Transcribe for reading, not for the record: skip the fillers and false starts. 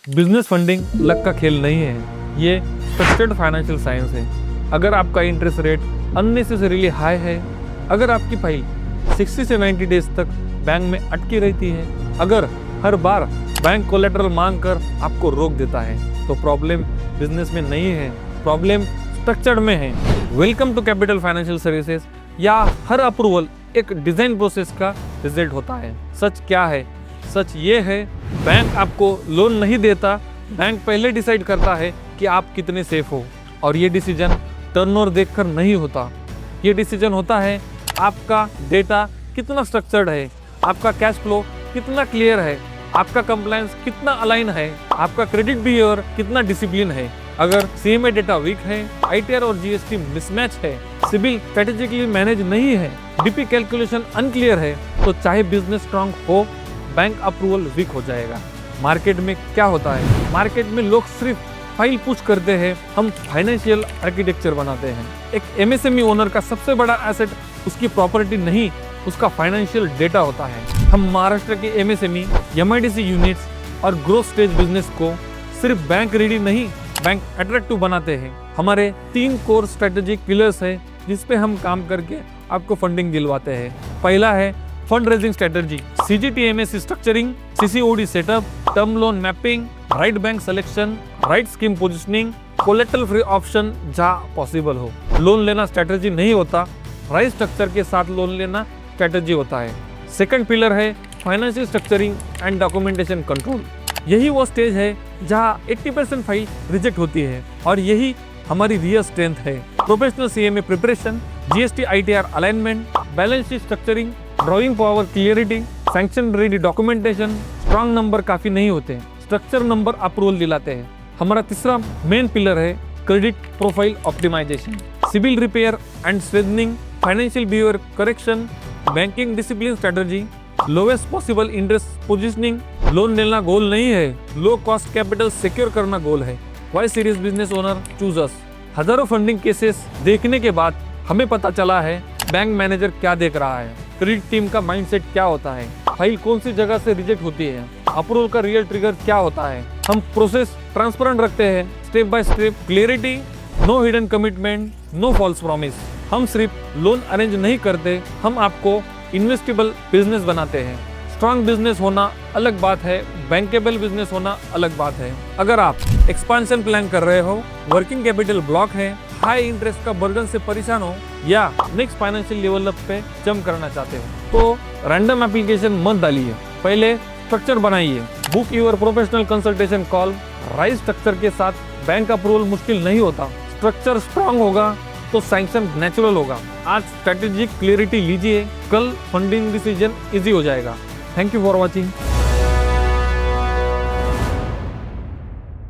Business funding luck का खेल नहीं है, ये ट्रस्टेड फाइनेंशियल साइंस है। अगर आपका इंटरेस्ट रेट अननेसेसरीली हाई है, अगर आपकी फाइल 60 से 90 डेज तक बैंक में अटकी रहती है, अगर हर बार बैंक कोलेटरल मांग कर आपको रोक देता है, तो प्रॉब्लम बिजनेस में नहीं है, प्रॉब्लम स्ट्रक्चर में है। Welcome to capital financial services. या हर अप्रूवल एक डिजाइन प्रोसेस का रिजल्ट होता है। सच क्या है? सच ये है, बैंक आपको लोन नहीं देता, बैंक पहले डिसाइड करता है कि आप कितने सेफ हो, और ये डिसीजन टर्नओवर देखकर नहीं होता। ये डिसीजन होता है आपका डेटा कितना स्ट्रक्चर्ड है, आपका कैश फ्लो कितना क्लियर है, आपका कंप्लायंस कितना अलाइन है, आपका क्रेडिट बिहेवियर कितना डिसिप्लिन है। अगर सीएमए डेटा वीक है, आईटीआर और जीएसटी मिसमैच है, सिबिल स्ट्रेटेजिकली मैनेज नहीं है, डीपी कैलकुलेशन अनक्लियर है, तो चाहे बिजनेस स्ट्रांग हो, बैंक अप्रूवल वीक हो जाएगा। मार्केट में क्या होता है? मार्केट में लोग सिर्फ फाइल पुश करते हैं, हम फाइनेंशियल आर्किटेक्चर बनाते हैं। एक एमएसएमई ओनर का सबसे बड़ा एसेट उसकी प्रॉपर्टी नहीं, उसका फाइनेंशियल डेटा होता है। हम महाराष्ट्र के एमएसएमई, एमआईडीसी यूनिट्स और ग्रोथ स्टेज बिजनेस को सिर्फ बैंक रेडी नहीं, बैंक अट्रैक्टिव बनाते हैं। हमारे 3 कोर स्ट्रेटेजिक पिलर्स है जिस पे हम काम करके आपको फंडिंग दिलवाते हैं। पहला है fund raising strategy, CGTMS structuring, CCOD setup, term loan mapping, right bank selection, right scheme positioning, collateral free option जहाँ पॉसिबल हो। लोन लेना स्ट्रेटजी नहीं होता, राइट स्ट्रक्चर के साथ लोन लेना स्ट्रेटजी होता है। सेकंड पिलर है financial structuring and documentation control. यही वो स्टेज है जहाँ 80% फाइल रिजेक्ट होती है, और यही हमारी रियल स्ट्रेंथ है। Professional CMA preparation, GST ITR alignment, balance sheet structuring, drawing power clarity, sanction ready documentation. Strong number काफी नहीं होते, स्ट्रक्चर नंबर अप्रूवल दिलाते हैं। हमारा तीसरा मेन पिलर है credit profile optimization, CIBIL repair and strengthening, financial behaviour correction, banking discipline strategy, lowest possible interest positioning. Loan लेना goal नहीं है, लो कॉस्ट कैपिटल सिक्योर करना गोल है। Why serious business owner choose us. हजारों funding cases देखने के बाद हमें पता चला है बैंक मैनेजर क्या देख रहा है, क्रेडिट टीम का माइंडसेट क्या होता है, फाइल कौन सी जगह से रिजेक्ट होती है, अप्रूवल का रियल ट्रिगर क्या होता है। हम प्रोसेस ट्रांसपेरेंट रखते हैं, step by step clarity, no hidden commitment, no false promise. हम सिर्फ लोन अरेंज नहीं करते, हम आपको इन्वेस्टेबल बिजनेस बनाते हैं। स्ट्रॉन्ग बिजनेस होना अलग बात है, बैंकेबल बिजनेस होना अलग बात है। अगर आप एक्सपांशन प्लान कर रहे हो, वर्किंग कैपिटल ब्लॉक है, हाई इंटरेस्ट का बर्डन से परेशान हो, या नेक्स्ट फाइनेंशियल लेवल अप पे जंप करना चाहते हो, तो रैंडम एप्लीकेशन मत डालिए। पहले स्ट्रक्चर बनाइए, book your professional consultation call. Right structure के साथ बैंक अप्रूवल मुश्किल नहीं होता। स्ट्रक्चर स्ट्रांग होगा तो सैंक्शन नेचुरल होगा। आज स्ट्रेटेजिक क्लियरिटी लीजिए, कल फंडिंग डिसीजन इजी हो जाएगा। Thank you for watching.